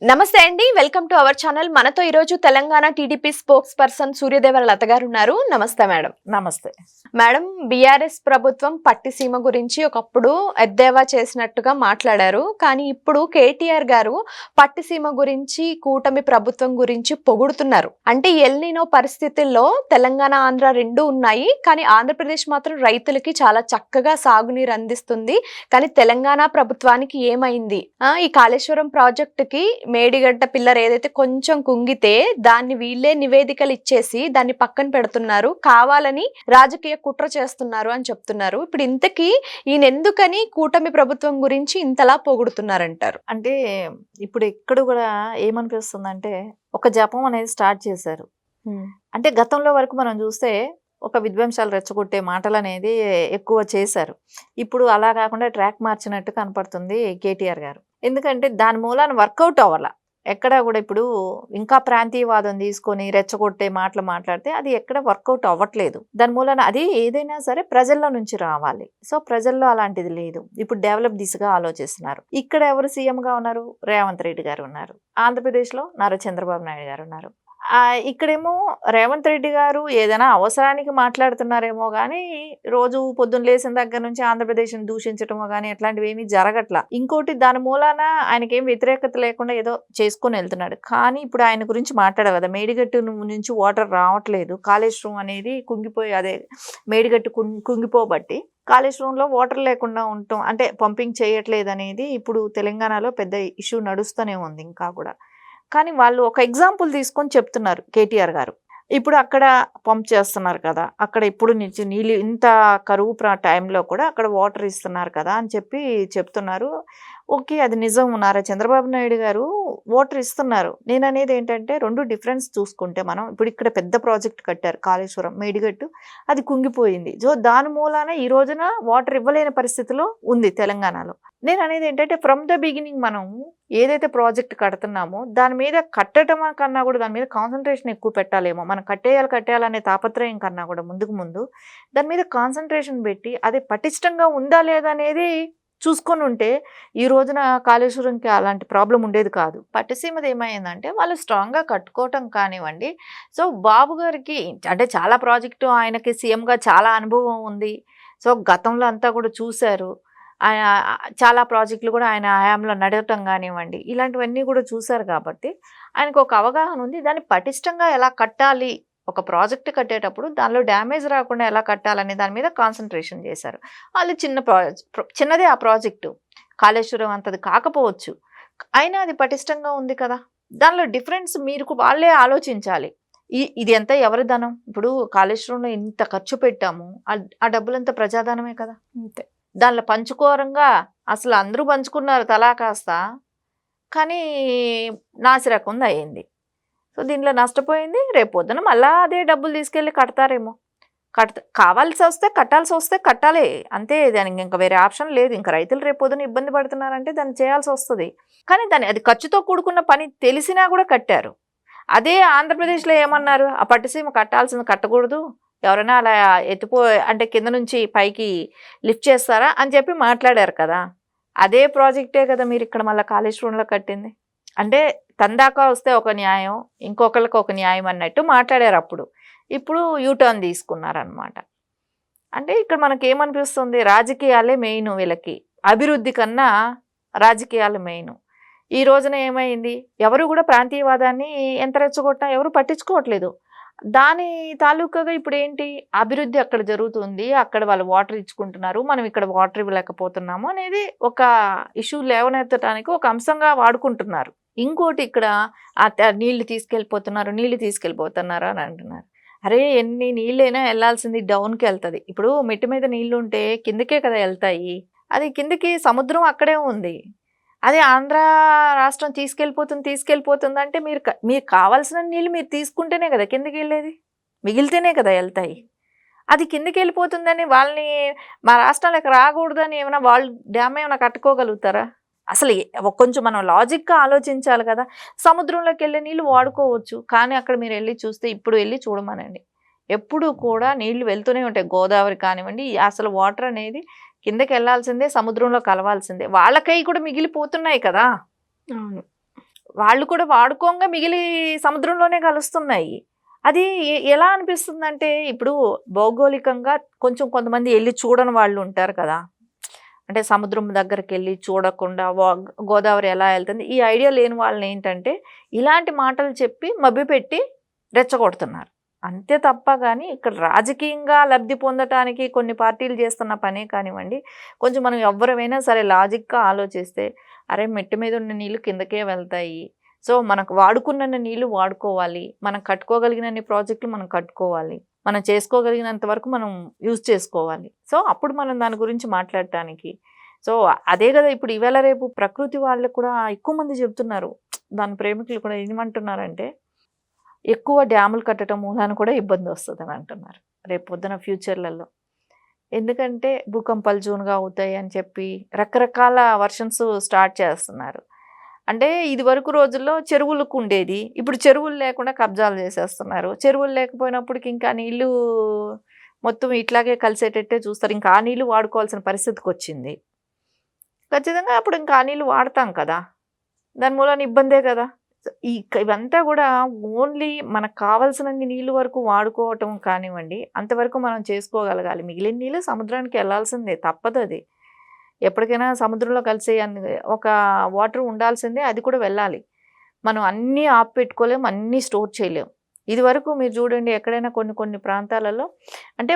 నమస్తే అండి. Welcome to our channel. మనతో ఈరోజు Telangana TDP spokesperson Suryadevara Latha గారు ఉన్నారు. నమస్తే మేడం. నమస్తే మేడం, బీఆర్ఎస్ ప్రభుత్వం పట్టిసీమ గురించి ఒకప్పుడు ఎద్దేవా చేసినట్టుగా మాట్లాడారు. కానీ ఇప్పుడు కేటీఆర్ గారు పట్టిసీమ గురించి, కూటమి ప్రభుత్వం గురించి పొగుడుతున్నారు. అంటే ఎల్నినో పరిస్థితుల్లో తెలంగాణ, ఆంధ్ర రెండు ఉన్నాయి. కానీ ఆంధ్రప్రదేశ్ మాత్రం రైతులకి చాలా చక్కగా సాగునీరు అందిస్తుంది. కానీ తెలంగాణ ప్రభుత్వానికి ఏమైంది? ఈ కాళేశ్వరం ప్రాజెక్టుకి మేడిగడ్డ పిల్లర్ ఏదైతే కొంచెం కుంగితే దాన్ని వీళ్ళే నివేదికలు ఇచ్చేసి దాన్ని పక్కన పెడుతున్నారు, కావాలని రాజకీయ కుట్ర చేస్తున్నారు అని చెప్తున్నారు. ఇప్పుడు ఇంతకీ ఈయన ఎందుకని కూటమి ప్రభుత్వం గురించి ఇంతలా పొగుడుతున్నారంటారు? అంటే ఇప్పుడు ఎక్కడ కూడా ఏమనిపిస్తుందంటే ఒక జపం అనేది స్టార్ట్ చేశారు. అంటే గతంలో వరకు మనం చూస్తే ఒక విధ్వంసాలు రెచ్చగొట్టే మాటలు అనేది ఎక్కువ చేశారు. ఇప్పుడు అలా కాకుండా ట్రాక్ మార్చినట్టు కనపడుతుంది కేటీఆర్ గారు. ఎందుకంటే దాని మూలాన వర్కౌట్ అవ్వాల ఎక్కడ కూడా. ఇప్పుడు ఇంకా ప్రాంతీయవాదం తీసుకొని రెచ్చగొట్టే మాటలు మాట్లాడితే అది ఎక్కడ వర్కౌట్ అవ్వట్లేదు. దాని మూలాన అది ఏదైనా సరే ప్రజల్లో నుంచి రావాలి. సో ప్రజల్లో అలాంటిది లేదు. ఇప్పుడు డెవలప్ దిశగా ఆలోచిస్తున్నారు. ఇక్కడ ఎవరు సీఎంగా ఉన్నారు? రేవంత్ రెడ్డి గారు ఉన్నారు. ఆంధ్రప్రదేశ్లో నారా చంద్రబాబు నాయుడు గారు ఉన్నారు. ఇక్కడేమో రేవంత్ రెడ్డి గారు ఏదైనా అవసరానికి మాట్లాడుతున్నారేమో కానీ రోజు పొద్దున్న లేచిన దగ్గర నుంచి ఆంధ్రప్రదేశ్ని దూషించటమో కానీ అట్లాంటివి ఏమీ జరగట్లా. ఇంకోటి దాని మూలాన ఆయనకేం వ్యతిరేకత లేకుండా ఏదో చేసుకొని వెళ్తున్నాడు. కానీ ఇప్పుడు ఆయన గురించి మాట్లాడాలి కదా. మేడిగట్టు నుంచి వాటర్ రావట్లేదు, కాళేశ్వరం అనేది కుంగిపోయి, అదే మేడిగట్టు కుంగిపోబట్టి కాళేశ్వరంలో వాటర్ లేకుండా ఉండటం, అంటే పంపింగ్ చేయట్లేదు అనేది ఇప్పుడు తెలంగాణలో పెద్ద ఇష్యూ నడుస్తూనే ఉంది ఇంకా కూడా. కానీ వాళ్ళు ఒక ఎగ్జాంపుల్ తీసుకొని చెప్తున్నారు కేటీఆర్ గారు. ఇప్పుడు అక్కడ పంప్ చేస్తున్నారు కదా, అక్కడ ఇప్పుడు నుంచి నీళ్ళు ఇంత కరువు టైంలో కూడా అక్కడ వాటర్ ఇస్తున్నారు కదా అని చెప్తున్నారు. ఓకే, అది నిజం. నారా చంద్రబాబు నాయుడు గారు వాటర్ ఇస్తున్నారు. నేను అనేది ఏంటంటే రెండు డిఫరెన్స్ చూసుకుంటే మనం ఇప్పుడు ఇక్కడ పెద్ద ప్రాజెక్ట్ కట్టారు కాళేశ్వరం, మేడిగట్టు, అది కుంగిపోయింది. సో దాని మూలాన ఈ రోజున వాటర్ ఇవ్వలేని పరిస్థితిలో ఉంది తెలంగాణలో. నేను అనేది ఏంటంటే ఫ్రమ్ ద బిగినింగ్ మనం ఏదైతే ప్రాజెక్ట్ కడుతున్నామో దాని మీద కట్టడం కన్నా కూడా దాని మీద కాన్సన్ట్రేషన్ ఎక్కువ పెట్టాలేమో. మనం కట్టేయాలనే తాపత్రయం కన్నా కూడా ముందు దాని మీద కాన్సన్ట్రేషన్ పెట్టి అది పటిష్టంగా ఉందా లేదా అనేది చూసుకొని ఉంటే ఈ రోజున కాళేశ్వరంకి అలాంటి ప్రాబ్లం ఉండేది కాదు. పట్టిసీమది ఏమైందంటే వాళ్ళు స్ట్రాంగ్గా కట్టుకోవటం కానివ్వండి. సో బాబు గారికి అంటే చాలా ప్రాజెక్టు, ఆయనకి సీఎంగా చాలా అనుభవం ఉంది. సో గతంలో అంతా కూడా చూశారు. ఆయన చాలా ప్రాజెక్టులు కూడా ఆయన హయాంలో నడవటం కానివ్వండి, ఇలాంటివన్నీ కూడా చూశారు కాబట్టి ఆయనకు ఒక అవగాహన ఉంది. దాన్ని పటిష్టంగా ఎలా కట్టాలి, ఒక ప్రాజెక్ట్ కట్టేటప్పుడు దానిలో డ్యామేజ్ రాకుండా ఎలా కట్టాలనే దాని మీద కాన్సన్ట్రేషన్ చేశారు. వాళ్ళు చిన్నదే ఆ ప్రాజెక్టు, కాళేశ్వరం అంతది కాకపోవచ్చు, అయినా అది పటిష్టంగా ఉంది కదా. దానిలో డిఫరెన్స్ మీరు వాళ్ళే ఆలోచించాలి. ఇది ఎంత ఎవరి ధనం? ఇప్పుడు కాళేశ్వరంలో ఇంత ఖర్చు పెట్టాము, ఆ డబ్బులంతా ప్రజాధనమే కదా. అంతే. దానిలో పంచుకోరంగా అసలు అందరూ పంచుకున్నారు తలా కాస్త, కానీ నాసిరకం అయ్యింది. సో దీనిలో నష్టపోయింది. రేపు పొద్దున మళ్ళీ అదే డబ్బులు తీసుకెళ్ళి కడతారేమో. కావాల్సి వస్తే కట్టాలి అంతే. దానికి ఇంకా వేరే ఆప్షన్ లేదు. ఇంకా రైతులు రేపు పొద్దున ఇబ్బంది పడుతున్నారంటే దాన్ని చేయాల్సి వస్తుంది. కానీ అది ఖర్చుతో కూడుకున్న పని తెలిసినా కూడా కట్టారు. అదే ఆంధ్రప్రదేశ్లో ఏమన్నారు? ఆ పట్టిసీమ కట్టాల్సింది కట్టకూడదు, ఎవరైనా అలా అంటే కింద నుంచి పైకి లిఫ్ట్ చేస్తారా అని చెప్పి మాట్లాడారు కదా. అదే ప్రాజెక్టే కదా మీరు ఇక్కడ మళ్ళీ కాళేశ్వరంలో కట్టింది. అంటే తందాకా వస్తే ఒక న్యాయం, ఇంకొకరికి ఒక న్యాయం అన్నట్టు మాట్లాడారు అప్పుడు. ఇప్పుడు యూటర్న్ తీసుకున్నారనమాట. అంటే ఇక్కడ మనకేమనిపిస్తుంది, రాజకీయాలే మెయిన్ వీళ్ళకి. అభివృద్ధి కన్నా రాజకీయాలు మెయిన్. ఈ రోజున ఏమైంది, ఎవరు కూడా ప్రాంతీయవాదాన్ని ఎంత రెచ్చగొట్టినా ఎవరు పట్టించుకోవట్లేదు. దాని తాలూకాగా ఇప్పుడు ఏంటి, అభివృద్ధి అక్కడ జరుగుతుంది, అక్కడ వాళ్ళు వాటర్ ఇచ్చుకుంటున్నారు, మనం ఇక్కడ వాటర్ ఇవ్వలేకపోతున్నాము అనేది ఒక ఇష్యూ లేవనెత్తడానికి ఒక అంశంగా వాడుకుంటున్నారు. ఇంకోటి ఇక్కడ నీళ్లు తీసుకెళ్ళిపోతున్నారు అని అంటున్నారు. అరే ఎన్ని నీళ్ళైనా వెళ్ళాల్సింది డౌన్కి వెళ్తుంది. ఇప్పుడు మిట్టి మీద నీళ్లు ఉంటే కిందకే కదా వెళ్తాయి. అది కిందకి సముద్రం అక్కడే ఉంది. అదే ఆంధ్ర రాష్ట్రం తీసుకెళ్ళిపోతుంది అంటే మీరు కావాల్సిన నీళ్ళు మీరు తీసుకుంటేనే కదా కిందకి వెళ్ళేది, మిగిలితేనే కదా వెళ్తాయి. అది కిందకి వెళ్ళిపోతుందని వాళ్ళని మా రాష్ట్రాలకు రాకూడదని ఏమైనా వాళ్ళు డ్యామ్ ఏమైనా కట్టుకోగలుగుతారా? అసలు కొంచెం మనం లాజిక్గా ఆలోచించాలి కదా. సముద్రంలోకి వెళ్ళే నీళ్ళు వాడుకోవచ్చు, కానీ అక్కడ మీరు వెళ్ళి చూస్తే, ఇప్పుడు వెళ్ళి చూడమనండి, ఎప్పుడు కూడా నీళ్లు వెళ్తూనే ఉంటాయి. గోదావరి కానివ్వండి, అసలు వాటర్ అనేది కిందకి వెళ్ళాల్సిందే, సముద్రంలో కలవాల్సిందే. వాళ్ళకై కూడా మిగిలిపోతున్నాయి కదా. వాళ్ళు కూడా వాడుకోగా మిగిలి సముద్రంలోనే కలుస్తున్నాయి. అది ఎలా అనిపిస్తుందంటే ఇప్పుడు భౌగోళికంగా కొంచెం కొంతమంది వెళ్ళి చూడని వాళ్ళు ఉంటారు కదా, అంటే సముద్రం దగ్గరికి వెళ్ళి చూడకుండా గోదావరి ఎలా వెళ్తుంది ఈ ఐడియా లేని వాళ్ళని ఏంటంటే ఇలాంటి మాటలు చెప్పి మభ్యపెట్టి రెచ్చగొడుతున్నారు అంతే తప్ప. కానీ ఇక్కడ రాజకీయంగా లబ్ధి పొందటానికి కొన్ని పార్టీలు చేస్తున్న పనే కానివ్వండి, కొంచెం మనం ఎవరైనా సరే లాజిక్గా ఆలోచిస్తే అరే మెట్టు మీద ఉన్న నీళ్ళు కిందకే వెళ్తాయి, సో మనకు వాడుకున్న నీళ్ళు వాడుకోవాలి, మనం కట్టుకోగలిగినన్ని ప్రాజెక్టులు మనం కట్టుకోవాలి, మనం చేసుకోగలిగినంత వరకు మనం యూజ్ చేసుకోవాలి. సో అప్పుడు మనం దాని గురించి మాట్లాడటానికి. సో అదే కదా ఇప్పుడు ఈవేళ రేపు ప్రకృతి వాళ్ళు కూడా ఎక్కువ మంది చెప్తున్నారు, దాని ప్రేమికులు కూడా ఏమంటున్నారంటే ఎక్కువ డ్యాములు కట్టడం మూలాన కూడా ఇబ్బంది వస్తుందని అంటున్నారు రేపు పొద్దున ఫ్యూచర్లలో. ఎందుకంటే భూకంపాలు జోన్గా అవుతాయి అని చెప్పి రకరకాల వర్షన్స్ స్టార్ట్ చేస్తున్నారు. అంటే ఇది వరకు రోజుల్లో చెరువులకు ఉండేది, ఇప్పుడు చెరువులు లేకుండా కబ్జాలు చేసేస్తున్నారు. చెరువులు లేకపోయినప్పటికి ఇంకా నీళ్ళు మొత్తం ఇట్లాగే కలిసేటట్టే చూస్తారు, ఇంకా ఆ నీళ్ళు వాడుకోవాల్సిన పరిస్థితికి వచ్చింది. ఖచ్చితంగా అప్పుడు ఇంకా ఆ నీళ్ళు వాడతాం కదా, దాని మూలాన ఇబ్బందే కదా. ఇవంతా కూడా ఓన్లీ మనకు కావాల్సినన్ని నీళ్ళు వరకు వాడుకోవటం కానివ్వండి, అంతవరకు మనం చేసుకోగలగాలి. మిగిలిన నీళ్ళు సముద్రానికి వెళ్ళాల్సిందే, తప్పదు. అది ఎప్పటికైనా సముద్రంలో కలిసే ఒక వాటర్ ఉండాల్సిందే, అది కూడా వెళ్ళాలి. మనం అన్నీ ఆపెట్టుకోలేము, అన్నీ స్టోర్ చేయలేము. ఇది వరకు మీరు చూడండి ఎక్కడైనా కొన్ని కొన్ని ప్రాంతాలలో అంటే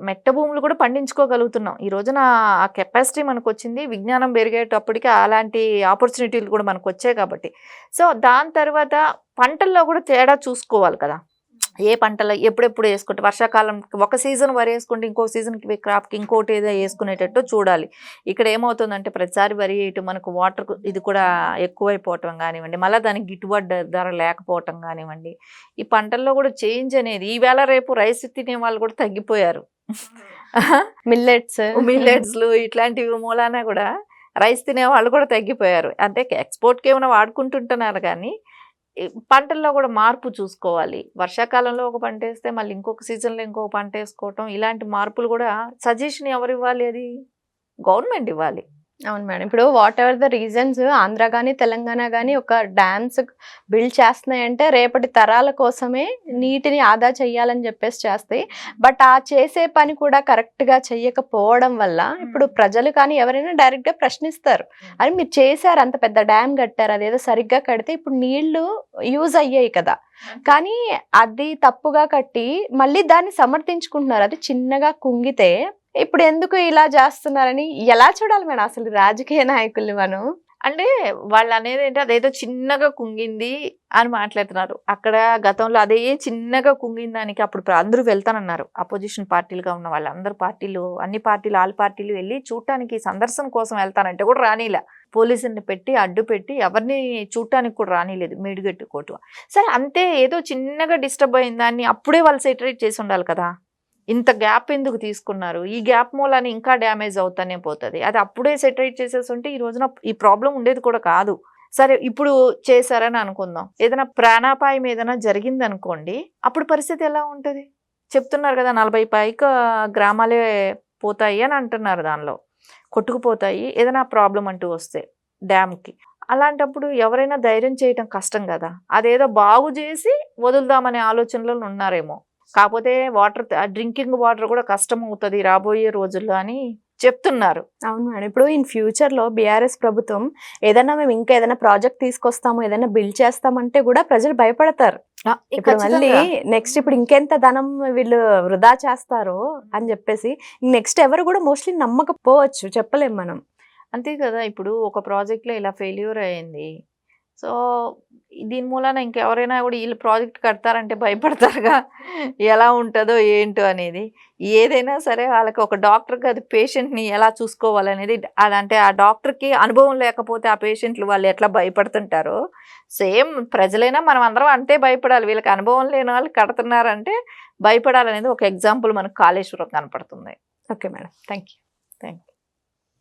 మెట్ట భూములు కూడా పండించుకోగలుగుతున్నాం. ఈ రోజున ఆ కెపాసిటీ మనకు వచ్చింది, విజ్ఞానం పెరిగేటప్పటికి అలాంటి ఆపర్చునిటీలు కూడా మనకు వచ్చాయి కాబట్టి. సో దాని తర్వాత పంటల్లో కూడా తేడా చూసుకోవాలి కదా, ఏ పంటలు ఎప్పుడెప్పుడు వేసుకుంటే వర్షాకాలం ఒక సీజన్ వరి వేసుకుంటే ఇంకో సీజన్కి క్రాప్కి ఇంకోటి ఏదో వేసుకునేటట్టు చూడాలి. ఇక్కడ ఏమవుతుందంటే ప్రతిసారి వరి వేయటం మనకు వాటర్ ఇది కూడా ఎక్కువైపోవటం కానివ్వండి, మళ్ళీ దానికి గిట్టుబాటు ధర లేకపోవటం కానివ్వండి, ఈ పంటల్లో కూడా చేంజ్ అనేది ఈవేళ రేపు రైస్ తినే వాళ్ళు కూడా తగ్గిపోయారు. మిల్లెట్స్లు ఇట్లాంటివి మూలాన కూడా రైస్ తినే వాళ్ళు కూడా తగ్గిపోయారు. అంటే ఎక్స్పోర్ట్కి ఏమైనా వాడుకుంటుంటున్నారు కానీ పంటల్లో కూడా మార్పు చూసుకోవాలి. వర్షాకాలంలో ఒక పంట వేస్తే మళ్ళీ ఇంకొక సీజన్లో ఇంకొక పంట వేసుకోవటం, ఇలాంటి మార్పులు కూడా సజెషన్ ఎవరు ఇవ్వాలి? అది గవర్నమెంట్ ఇవ్వాలి. అవును మేడం. ఇప్పుడు what ever the reasons Andhra కానీ తెలంగాణ కానీ ఒక డ్యామ్స్ బిల్డ్ చేస్తున్నాయంటే రేపటి తరాల కోసమే నీటిని ఆదా చేయాలని చెప్పేసి చేస్తాయి. బట్ ఆ చేసే పని కూడా కరెక్ట్గా చెయ్యకపోవడం వల్ల ఇప్పుడు ప్రజలు కానీ ఎవరైనా డైరెక్ట్గా ప్రశ్నిస్తారు, అని మీరు చేశారు అంత పెద్ద డ్యామ్ కట్టారు, అదేదో సరిగ్గా కడితే ఇప్పుడు నీళ్లు యూజ్ అయ్యాయి కదా, కానీ అది తప్పుగా కట్టి మళ్ళీ దాన్ని సమర్థించుకుంటున్నారు. అది చిన్నగా కుంగితే ఇప్పుడు ఎందుకు ఇలా చేస్తున్నారని ఎలా చూడాలి మేడం అసలు రాజకీయ నాయకుల్ని మనం? అంటే వాళ్ళు అనేది ఏంటి, అదేదో చిన్నగా కుంగింది అని మాట్లాడుతున్నారు. అక్కడ గతంలో అదే చిన్నగా కుంగిన దానికి అప్పుడు అందరూ వెళ్తానన్నారు, అపోజిషన్ పార్టీలుగా ఉన్న వాళ్ళు అందరు పార్టీలు, అన్ని పార్టీలు, ఆల్ పార్టీలు వెళ్ళి చూడటానికి సందర్శన కోసం వెళ్తానంటే కూడా రానిలా, పోలీసుని పెట్టి అడ్డు పెట్టి ఎవరిని చూడటానికి కూడా రానిలేదు, మేడిగట్టు కోటు. సరే అంతే, ఏదో చిన్నగా డిస్టర్బ్ అయిన దాన్ని అప్పుడే వాళ్ళు సెటరేట్ చేసి ఉండాలి కదా. ఇంత గ్యాప్ ఎందుకు తీసుకున్నారు? ఈ గ్యాప్ మూలాన్ని ఇంకా డ్యామేజ్ అవుతానే పోతుంది. అది అప్పుడే సెటరేట్ చేసేసి ఉంటే ఈ రోజున ఈ ప్రాబ్లం ఉండేది కూడా కాదు. సరే ఇప్పుడు చేశారని అనుకుందాం, ఏదైనా ప్రాణాపాయం ఏదైనా జరిగింది అనుకోండి, అప్పుడు పరిస్థితి ఎలా ఉంటుంది? చెప్తున్నారు కదా 40 పైగా గ్రామాలే పోతాయి అని అంటున్నారు, దానిలో కొట్టుకుపోతాయి ఏదైనా ప్రాబ్లం అంటూ వస్తే డ్యామ్కి. అలాంటప్పుడు ఎవరైనా ధైర్యం చేయటం కష్టం కదా, అదేదో బాగు చేసి వదులుదామనే ఆలోచనలో ఉన్నారేమో. కాకపోతే వాటర్, డ్రింకింగ్ వాటర్ కూడా కష్టం అవుతుంది రాబోయే రోజుల్లో అని చెప్తున్నారు. అవును మేడం. ఇప్పుడు ఇన్ ఫ్యూచర్లో బీఆర్ఎస్ ప్రభుత్వం ఏదైనా మేము ఇంకా ఏదైనా ప్రాజెక్ట్ తీసుకొస్తాము, ఏదైనా బిల్డ్ చేస్తామంటే కూడా ప్రజలు భయపడతారు. ఇప్పుడు మళ్ళీ నెక్స్ట్ ఇప్పుడు ఇంకెంత ధనం వీళ్ళు వృధా చేస్తారో అని చెప్పేసి నెక్స్ట్ ఎవరు కూడా మోస్ట్లీ నమ్మకపోవచ్చు, చెప్పలేం మనం. అంతే కదా, ఇప్పుడు ఒక ప్రాజెక్ట్లో ఇలా ఫెయిల్యూర్ అయింది, సో దీని మూలాన ఇంకెవరైనా కూడా వీళ్ళు ప్రాజెక్ట్ కడతారంటే భయపడతారుగా, ఎలా ఉంటుందో ఏంటో అనేది. ఏదైనా సరే వాళ్ళకి ఒక డాక్టర్కి అది పేషెంట్ని ఎలా చూసుకోవాలనేది, అదంటే ఆ డాక్టర్కి అనుభవం లేకపోతే ఆ పేషెంట్లు వాళ్ళు ఎట్లా భయపడుతుంటారో సేమ్ ప్రజలైనా మనం అందరం అంతే భయపడాలి. వీళ్ళకి అనుభవం లేని వాళ్ళు కడుతున్నారంటే భయపడాలనేది ఒక ఎగ్జాంపుల్ మనకు కాళేశ్వరం కనపడుతుంది. Okay madam, thank you.